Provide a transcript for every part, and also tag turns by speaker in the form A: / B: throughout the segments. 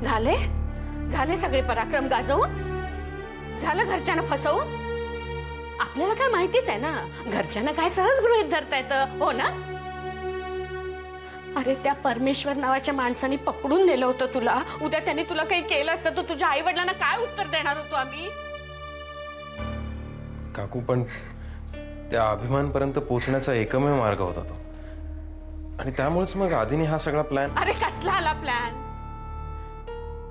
A: झाले झाले सगळे पराक्रम गाजवून, झालं घरच्यांना फसवून. आपल्याला काय माहितीच आहे ना, घरच्यांना काय सहज गृहीत धरता येतं, हो ना? अरे त्या परमेश्वर नावाच्या माणसाने पकडून नेलं होतं तुला. उद्या त्यांनी तुला काही केलं असतं तर तुझ्या आई वडिलांना काय उत्तर देणार होतो आम्ही?
B: काकू, पण त्या अभिमानपर्यंत पोहोचण्याचा एकमेव मार्ग होता तो, आणि त्यामुळेच मग आधीने हा सगळा प्लॅन.
A: अरे कसला आला प्लॅन?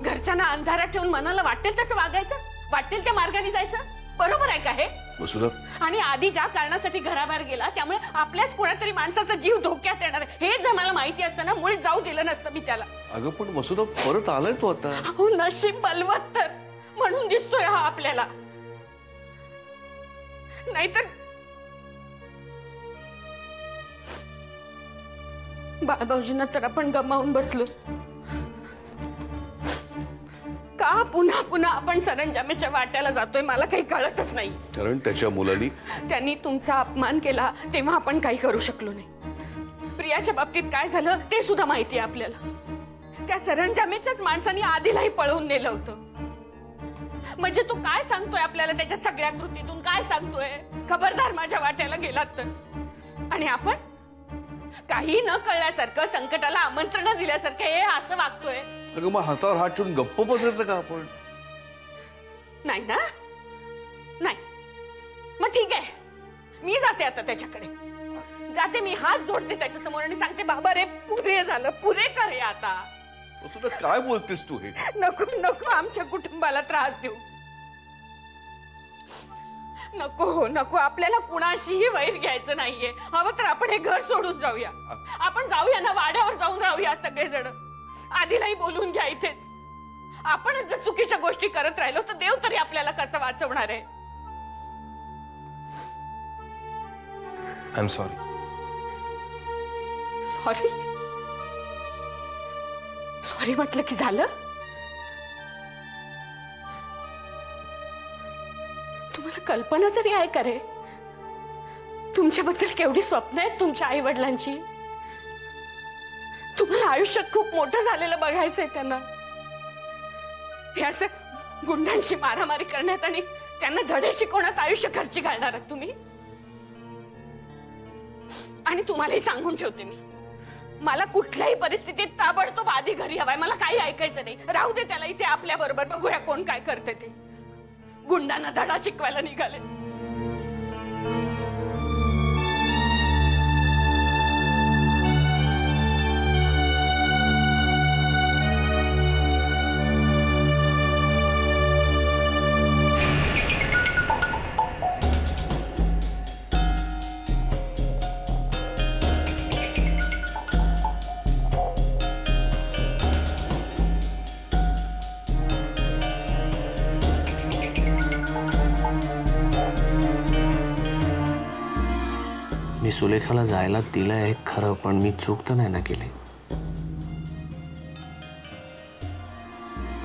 A: घरच्यांना अंधारात ठेवून मनाला वाटेल तसं वागायचं, वाटेल त्या मार्गाने जायचं, बरोबर आहे का हे? आणि आधी ज्या कारणासाठी घराबाहेर गेला त्यामुळे आपल्याच कोणातरी माणसाचा जीव धोक्यात येणार हे जर मला माहिती असतं ना, मुळीच जाऊ दिलं नसतं मी त्याला.
C: अगं पण वसुधा, परत आलाय तो आता.
A: हो, नशीब बलवत्तर म्हणून दिसतोय हा आपल्याला, नाहीतर बाळभाऊजींना तर आपण गमावून बसलो. का पुन्हा पुन्हा आपण सरंजामेच्या वाट्याला जातोय मला काही कळतच नाही.
C: कारण त्याच्या मुलांनी
A: त्यांनी तुमचा अपमान केला तेव्हा आपण काही करू शकलो नाही. प्रियाच्या बाबतीत काय झालं ते सुद्धा माहिती आहे आपल्याला. त्या सरंजामेच्याच माणसाने आधीलाही पळवून नेलं होतं. म्हणजे तू काय सांगतोय आपल्याला त्याच्या सगळ्या कृतीतून? काय सांगतोय? खबरदार माझ्या वाट्याला गेलात तर. आणि आपण काही न कळल्यासारखं, संकटाला आमंत्रण दिल्यासारखं हे असं वागतोय.
C: अगं मग हातावर हात ठेवून गप्प बसायचं का आपण?
A: नाही ना? नाही, मग ठीक आहे, मी जाते आता त्याच्याकडे. जाते मी, हात जोडते त्याच्या समोर आणि सांगते, बाबा रे पुरे झालं, पुरे कर हे आता.
C: वसुधा काय बोलतेस तू हे?
A: नको नको आमच्या कुटुंबाला त्रास देऊ. नको हो नको, आपल्याला कुणाशीही वैर घ्यायचं नाहीये. हवं तर आपण हे घर सोडून जाऊया. आपण जाऊया ना, वाड्यावर जाऊन राहूया सगळेजण. आधीलाही बोलून घ्या इथेच. आपणच जर चुकीच्या गोष्टी करत राहिलो तर देव तरी आपल्याला कसं वाचवणार आहे?
B: I am sorry.
A: Sorry? Sorry म्हटलं की झालं? तुम्हाला कल्पना तरी आहे का रे? तुमच्याबद्दल केवढी स्वप्न आहेत तुमच्या आई वडिलांची. तुम्हाला आयुष्यात खूप मोठं झालेलं बघायचंय त्यांना. हे असं गुंडांची मारामारी करण्यात आणि त्यांना धडे शिकवण्यात आयुष्य खर्ची घालणार आहात तुम्ही. आणि तुम्हालाही सांगून ठेवते मी, मला कुठल्याही परिस्थितीत ताबडतोब आधी घरी हवाय. मला काही ऐकायचं नाही. राहू दे त्याला इथे आपल्या बरोबर, बघूया कोण काय करते ते. गुंडांना धडा शिकवायला निघाले.
D: मी सुलेखाला जायला दिलंय खरं, पण मी चूक तर नाही ना केली.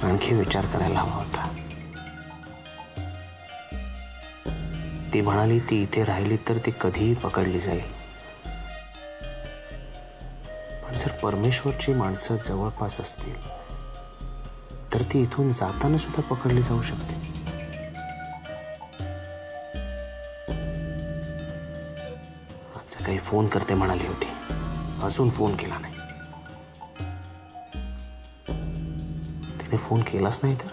D: आणखी विचार करायला हवा होता. ती म्हणाली ती इथे राहिली तर ती कधीही पकडली जाईल. पण जर परमेश्वरची माणसं जवळपास असतील तर ती इथून जाताना सुद्धा पकडली जाऊ शकते. काही फोन करते म्हणाली होती, अजून फोन केला नाही. तिने फोन केलाच नाही तर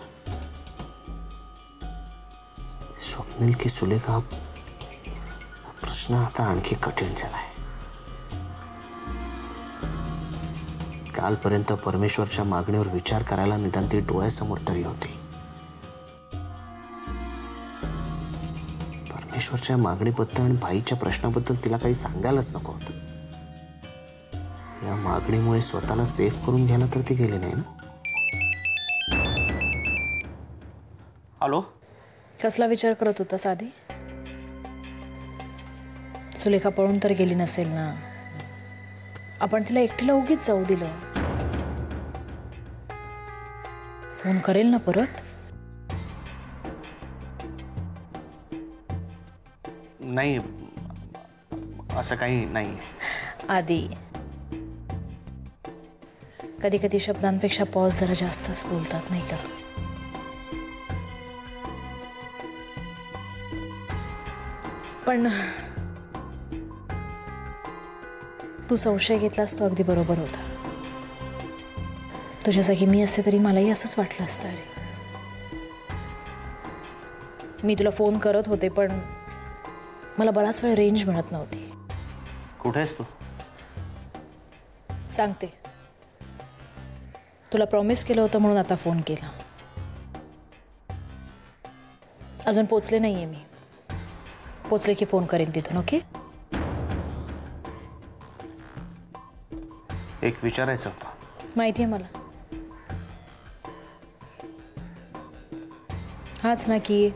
D: स्वप्नील की सुलेखा, प्रश्न आता आणखी कठीण झालाय. कालपर्यंत परमेश्वरच्या मागणीवर विचार करायला निदान ती डोळ्यासमोर तरी होती. परमेश्वरच्या मागणीबद्दल आणि भाईच्या प्रश्नाबद्दल तिला काही सांगायलाच नको होतं. या मागणीमुळे स्वतःला सेफ करून घ्यायला तर ती गेली नाही ना. हॅलो,
E: कसला विचार करत होतास आधी? सुलेखा पळून तर गेली नसेल ना? आपण तिला एकटीला उगीच जाऊ दिलं. फोन करेल ना परत?
D: नाही, असं काही नाही.
E: आधी कधी कधी शब्दांपेक्षा पॉज जरा जास्तच बोलतात नाही का? पण तू संशय घेतलास तो अगदी बरोबर होता. तुझ्या जागी मी असते तरी मलाही असंच वाटलं असतं. अरे मी तुला फोन करत होते पण मला बराच वेळ रेंज मिळत नव्हती.
D: कुठे आहेस तू?
E: सांगते. तुला प्रॉमिस केलं होतं म्हणून आता फोन केला. अजून पोचले नाहीये मी. पोचले की फोन करेन तिथून. ओके?
D: एक विचारायचं होतं.
E: माहिती आहे मला. हाच ना की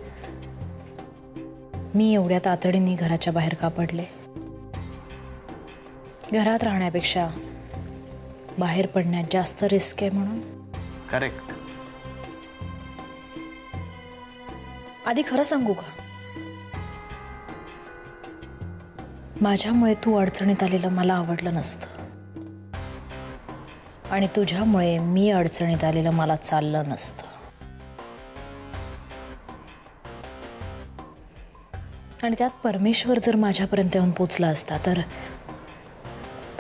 E: मी एवढ्या तातडीने घराच्या बाहेर का पडले. घरात राहण्यापेक्षा बाहेर पडण्यात जास्त रिस्क आहे म्हणून.
D: करेक्ट.
E: आधी खरं सांगू का? माझ्यामुळे तू अडचणीत आलेलं मला आवडलं नसतं आणि तुझ्यामुळे मी अडचणीत आलेलं मला चाललं नसतं. आणि त्यात परमेश्वर जर माझ्यापर्यंत येऊन पोचला असता तर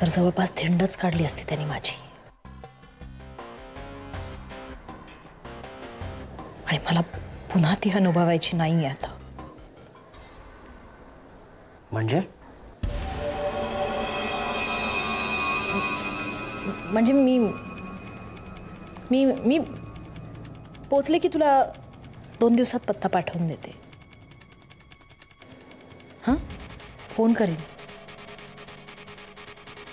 E: जवळपास थिंडच काढली असती त्यांनी माझी. आणि मला पुन्हा ती अनुभवायची नाही आता.
D: म्हणजे
E: म्हणजे मी पोचले की तुला 2 दिवसात पत्ता पाठवून देते. हां, फोन करेन.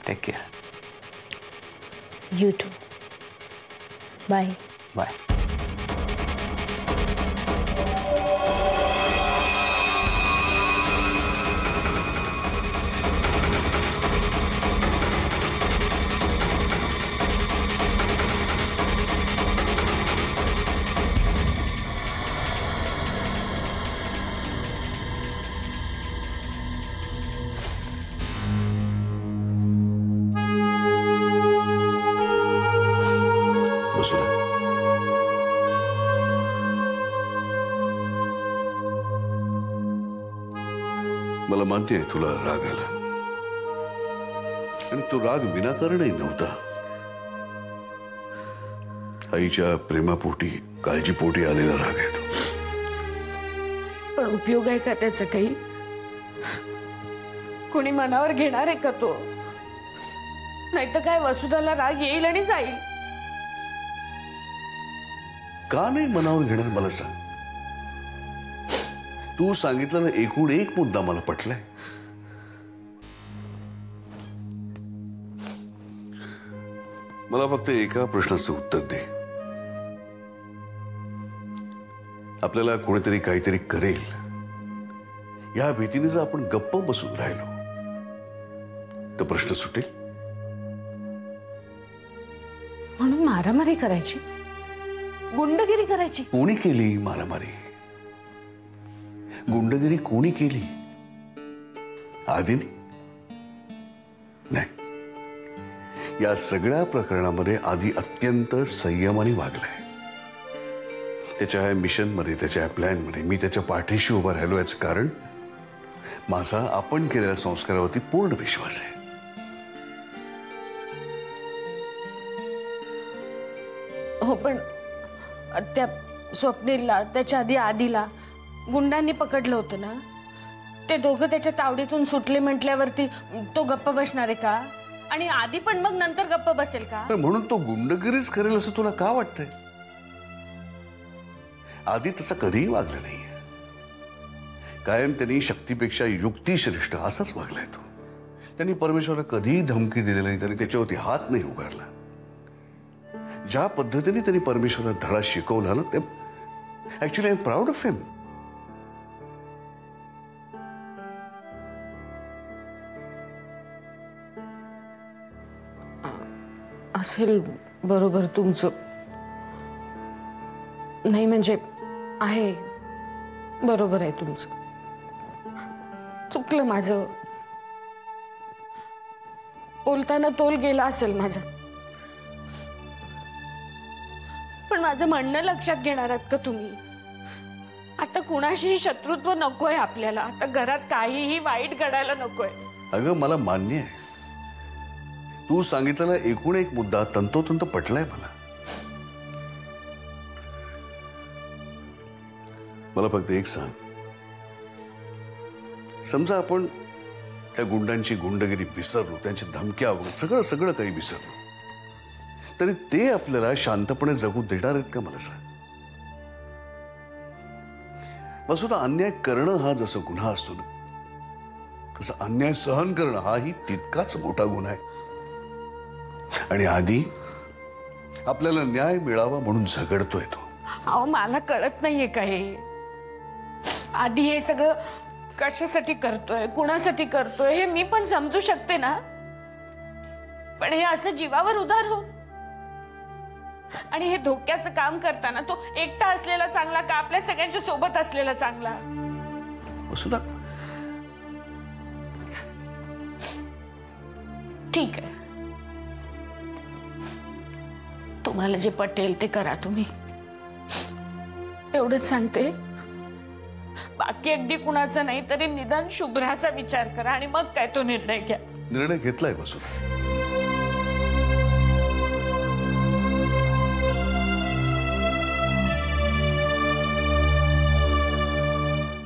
D: Take care.
E: You too. Bye.
D: Bye.
C: Vasudha, मला मान्य आहे तुला राग आला आणि तो राग विनाकारणही नव्हता. आईच्या प्रेमापोटी काळजीपोटी आलेला राग आहे तो.
A: पण उपयोग आहे का त्याचं काही? कोणी मनावर घेणार आहे का तो? नाहीतर काय वसुधाला राग येईल आणि जाईल.
C: का नाही मनावर घेणार मला सांग. तू सांगितलेला एकूण एक मुद्दा मला पटलाय. मला फक्त एका प्रश्नाचं उत्तर दे. आपल्याला कोणीतरी काहीतरी करेल या भीतीने जर आपण गप्प बसून राहिलो तर प्रश्न सुटेल.
A: म्हणून मारामारी करायची, गुंडगिरी करायची.
C: कोणी केली मारामारी? गुंडगिरी कोणी केली? आदिनी? नाही. या सगळ्या प्रकरणामध्ये आदी अत्यंत संयमाने वागलाय. त्याच्या ह्या मिशनमध्ये, त्याच्या ह्या प्लॅनमध्ये मी त्याच्या पाठीशी उभा राहिलो याचं कारण माझा आपण केलेल्या संस्कारावरती पूर्ण विश्वास आहे.
A: हो, पण त्या स्वप्नीलला, त्याच्या आधी आदिला गुंडांनी पकडलं होतं ना. ते दोघं त्याच्या तावडीतून सुटले म्हटल्यावरती तो गप्प बसणार आहे का? आणि आधी पण मग नंतर गप्प बसेल का?
C: म्हणून तो गुंडगिरीच करेल असं तुला का वाटतंय? आधी तसा कधीही वागला नाही. कायम त्यांनी शक्तीपेक्षा युक्ती श्रेष्ठ असाच वागलाय तो. त्यांनी परमेश्वराला कधीही धमकी दिली नाही, त्यांनी त्याच्यावरती हात नाही उगारला. ज्या पद्धतीने त्यांनी परमेश्वराला धडा शिकवला ना, ते actually I am proud of him.
A: असेल बरोबर तुमचं. नाही म्हणजे आहे, बरोबर आहे तुमचं. चुकलं माझं. बोलताना तोल गेला असेल माझा. माझं म्हणणं लक्षात घेणार आहात का तुम्ही? आता कुणाशीही शत्रुत्व नकोय आपल्याला. आता घरात काहीही वाईट घडायला नकोय.
C: अगं मला मान्य आहे, तू सांगितलेला एकूण एक मुद्दा तंतोतंत पटलाय मला. मला फक्त एक सांग, समजा आपण त्या गुंडांची गुंडगिरी विसरलो, त्यांची धमक्या वगैरे सगळं सगळं काही विसरलो, तरी ते आपल्याला शांतपणे जगू देणार आहेत का? मला सांग. वसुधा, अन्याय करणं हा जसं गुन्हा असतो ना, तसं अन्याय सहन करणं हाही तितकाच मोठा गुन्हा आहे. आणि आधी आपल्याला न्याय मिळावा म्हणून झगडतोय तो.
A: अहो मला कळत नाहीये का हे? आधी हे सगळं कशासाठी करतोय, कुणासाठी करतोय हे मी पण समजू शकते ना, पण हे असं जीवावर उधार हो. आणि हे धोक्याचं काम करताना तो एकटा असलेला चांगला का आपल्या सगळ्यांच्या सोबत असलेला चांगला?
C: वसुधा,
A: ठीक आहे, तुम्हाला जे पटेल ते करा तुम्ही, एवढंच सांगते. बाकी अगदी कुणाचं नाही तरी निदान शुभ्राचा विचार करा आणि मग काय तो निर्णय घ्या.
C: निर्णय घेतलाय वसुधा,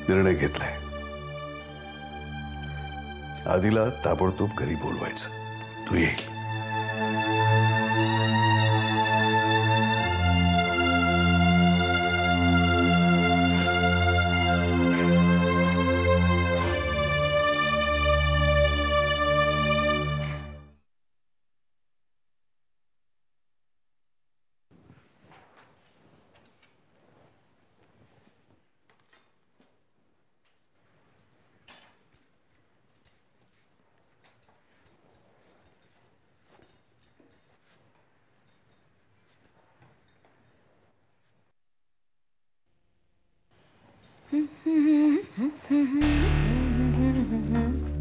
C: निर्णय घेतलाय. आधीला ताबडतोब घरी बोलवायचं, तू येईल.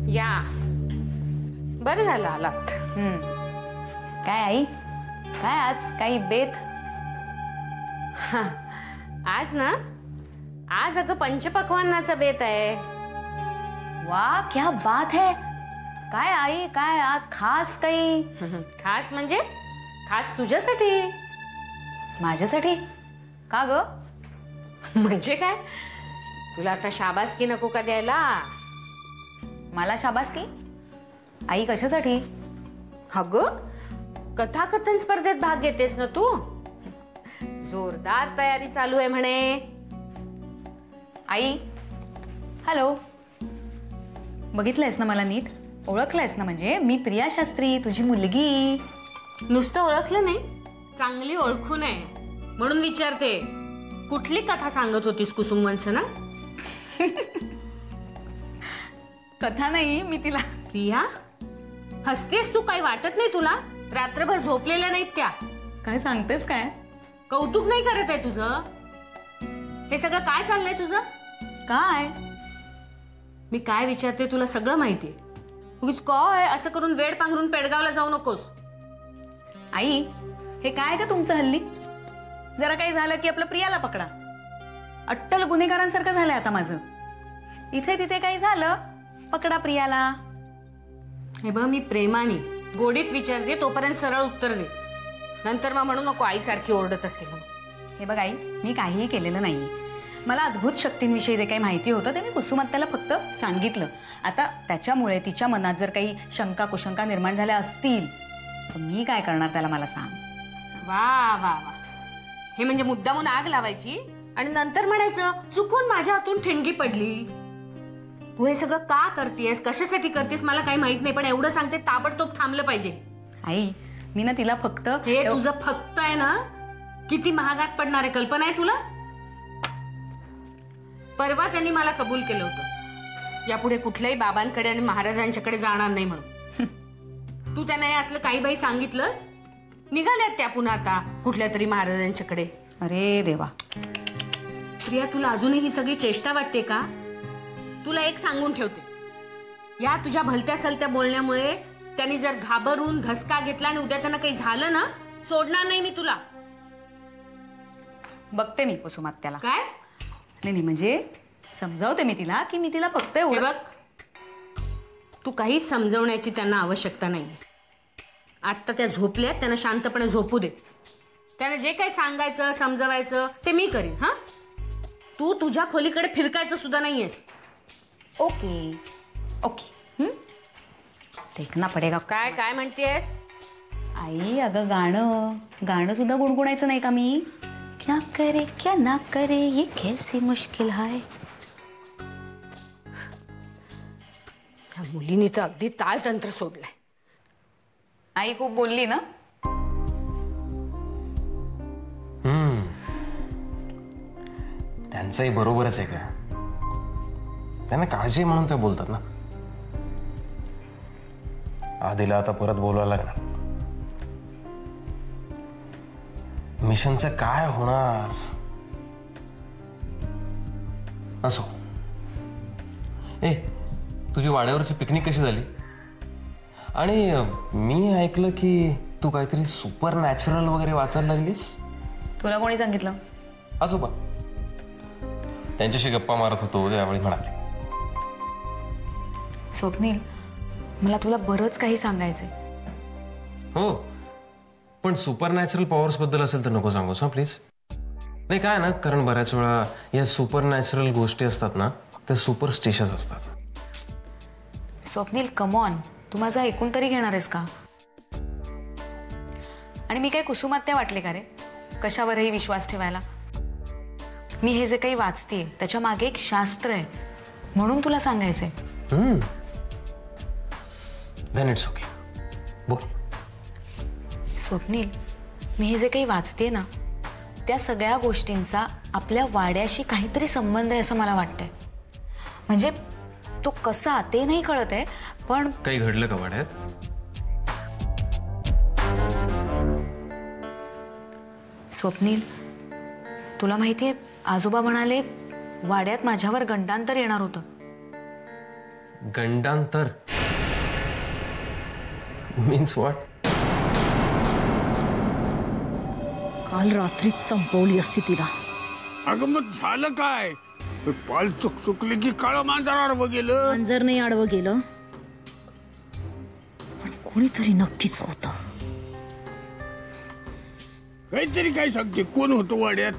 A: या बरं झालं आलात.
F: काय आई, काय आज काही बेत?
A: आज ना, आज अगं पंचपक्वान्नाचा बेत आहे.
F: वा, क्या बात है. काय आई, काय आज खास काही?
A: खास म्हणजे खास तुझ्यासाठी.
F: माझ्यासाठी? का ग?
A: म्हणजे काय, तुला आता शाबासकी नको का द्यायला?
F: मला शाबासकी? आई कशासाठी?
A: अगं कथाकथन स्पर्धेत भाग घेतेस ना तू, जोरदार तयारी चालू आहे म्हणे.
F: आई हॅलो, बघितलंयस ना मला नीट? ओळखलंयस ना? म्हणजे मी प्रिया शास्त्री, तुझी मुलगी.
A: नुसतं ओळखलं नाही, चांगली ओळखून आहे म्हणून विचारते. कुठली कथा सांगत होतीस कुसुम वंसना?
F: कथा नाही, मी तिला.
A: प्रिया हसतेस तू? काही वाटत नाही तुला? रात्रभर झोपलेल्या नाहीत त्या?
F: काय सांगतेस काय?
A: कौतुक नाही करत आहे तुझं? हे सगळं काय चाललंय तुझं?
F: काय?
A: मी काय विचारते तुला सगळं माहितीये. उगीच काय असं करून वेळ पांघरून पेडगावला जाऊ नकोस.
F: आई हे काय का तुमचं हल्ली? जरा काही झालं की आपलं प्रियाला पकडा. अट्टल गुन्हेगारांसारखं झालंय आता माझं. इथे तिथे काही झालं पकडा प्रियाला.
A: हे बघ, मी प्रेमाने गोडीत विचारते, तोपर्यंत सरळ उत्तर दे. नंतर मग म्हणू नको आईसारखी ओरडत असते म्हणून.
F: हे बघ आई, मी काहीही केलेलं नाही. मला अद्भुत शक्तींविषयी जे काही माहिती होतं ते मी कुसुमात्याला फक्त सांगितलं. आता त्याच्यामुळे तिच्या मनात जर काही शंका कुशंका निर्माण झाल्या असतील तर मी काय करणार त्याला, मला सांग.
A: वा वा वा, हे म्हणजे मुद्दामून आग लावायची आणि नंतर म्हणायचं चुकून माझ्या हातून ठिणगी पडली. तू हे सगळं का करतेस, कशासाठी करतेस मला काही माहित नाही, पण एवढं सांगते ताबडतोब थांबलं पाहिजे.
F: आई मी ना तिला फक्त,
A: हे तुझं फक्त आहे ना, किती महागात पडणार आहे कल्पना आहे तुला? परवा त्यांनी मला कबूल केलं होतं यापुढे कुठल्याही बाबांकडे आणि महाराजांच्याकडे जाणार नाही म्हणून. तू त्यांना हे असलं काही बाई सांगितलंस, निघाल्यात त्या पुन्हा आता कुठल्या तरी महाराजांच्याकडे.
F: अरे देवा.
A: प्रिया तुला अजूनही ही सगळी चेष्टा वाटते का? तुला एक सांगून ठेवते, या तुझ्या भलत्या सलत्या बोलण्यामुळे त्यांनी जर घाबरून धसका घेतला आणि उद्या त्यांना काही झालं ना, सोडणार नाही मी तुला.
F: बघते मी कुसुमात त्याला.
A: काय
F: नाही म्हणजे समजावते मी तिला की मी तिला फक्त
G: हे
F: एवढं.
G: बघ, तू काहीच समजवण्याची त्यांना आवश्यकता नाही. आत्ता त्या झोपल्यात, त्यांना शांतपणे झोपू दे. त्यांना जे काही सांगायचं समजवायचं ते मी करीन. हा, तू तुझ्या खोलीकडे फिरकायचं सुद्धा नाहीयेस.
F: Okay okay. देखना पडेगा.
G: काय काय म्हणतेस?
F: आई अगं गाणं सुद्धा गुणगुणायचं नाही का मी? क्या करे क्या ना करे ये कैसी मुश्किल है.
G: ह्या मुलीने तर अगदी ताळतंत्र सोडलंय.
F: आई खूप बोलली ना.
B: त्यांचंही बरोबरच आहे का? त्यांना काळजी म्हणून ते बोलतात ना. आधीला आता परत बोलवायला लागणार. मिशनचं काय होणार? असो. ए, तुझी वाड्यावरची पिकनिक कशी झाली? आणि मी ऐकलं की तू काहीतरी सुपर नॅचरल वगैरे वाचायला लागलीस.
F: तुला कोणी सांगितलं?
B: आजोबा त्यांच्याशी गप्पा मारत होतो त्यावेळी म्हणाले.
F: स्वप्नील, मला तुला बरंच काही सांगायचंय.
B: हो, पण सुपर नॅचरल पॉवर्स बद्दल असेल तर नको सांगूस हा प्लीज. नाही काय ना, कारण बऱ्याच वेळा या सुपर नॅचरल गोष्टी असतात ना, त्या सुपरस्टिशियस असतात.
F: स्वप्नील कमॉन, तू माझं ऐकून तरी घेणार आहेस का? आणि मी काय कुसुमात्या वाटले का रे कशावरही विश्वास ठेवायला? मी हे जे काही वाचतेय त्याच्या मागे एक शास्त्र आहे म्हणून तुला सांगायचंय.
B: देन इट्स ओके, बोल.
F: स्वप्नील, मी हे जे काही वाचते ना त्या सगळ्या गोष्टींचा आपल्या वाड्याशी काहीतरी संबंध आहे असं मला वाटतंय. म्हणजे तो कसा ते नाही कळत आहे, पण
B: काही घडलं का वाड्यात?
F: स्वप्नील, तुला माहितीये आजोबा म्हणाले वाड्यात माझ्यावर गंडांतर येणार होतं.
B: गंडांतर मीन्स व्हॉट?
E: काल रात्रीच संपवली असती तिला.
H: अगं मग झालं काय? पाल चुकली की काळं मांजर आडवं गेलं.
E: मांजर नाही आडवं गेलं, पण कोणीतरी नक्कीच होतं.
H: काहीतरी काय सांगते? कोण होतं वाड्यात?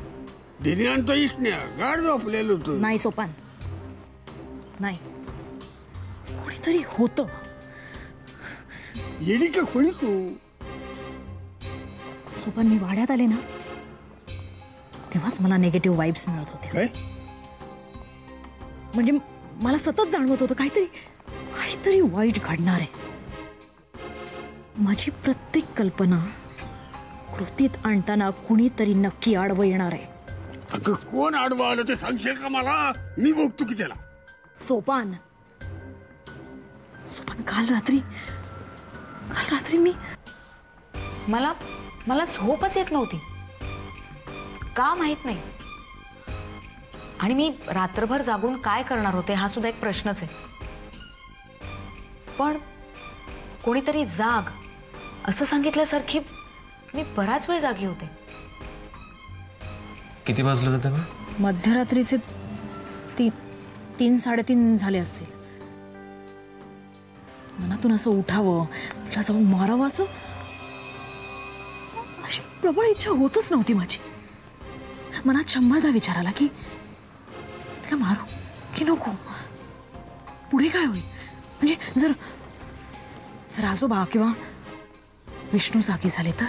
H: धिन्यांचं इष्ण्या गाड झोपलेलं होतं.
E: नाही सोपान, नाही, कोणीतरी होतं.
H: येडी का खोळी तू?
E: सोपान, मी वाड्यात आले ना तेव्हाच मला नेगेटिव्ह वाईब्स मिळत होत्या.
H: काय?
E: म्हणजे मला सतत जाणवत होतं काहीतरी वाईट घडणार आहे. माझी प्रत्येक कल्पना कृतीत आणताना कुणीतरी नक्की आडवं येणार आहे.
H: अगं कोण आडवं आलं ते सांगशील का मला? मी बघतो की त्याला.
E: सोपान, काल रात्री मी
F: मला झोपच येत नव्हती का माहित नाही. आणि मी रात्रभर जागून काय करणार होते हा सुद्धा एक प्रश्नच आहे. पण कोणीतरी जाग असं सांगितल्यासारखी मी बराच वेळ जागी होते.
B: किती वाजले होते तेव्हा?
E: मध्यरात्रीचे 3-3:30 झाले असतील. मनातून असं उठावं, तिला जाऊन मारावं असं अशी प्रबळ इच्छा होतच नव्हती माझी. मनात 100दा विचार आला की तिला मारू की नको, पुढे काय होईल. म्हणजे जर आजोबा किंवा विष्णू जागी झाले तर,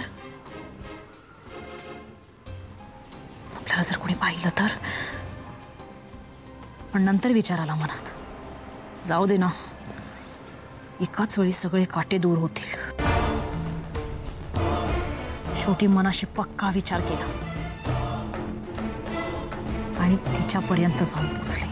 E: आपल्याला जर कोणी पाहिलं तर. पण नंतर विचार आला मनात, जाऊ दे ना, एकाच वेळी सगळे काटे दूर होतील. शेवटी मनाशी पक्का विचार केला आणि तिच्यापर्यंत जाऊन पोचले.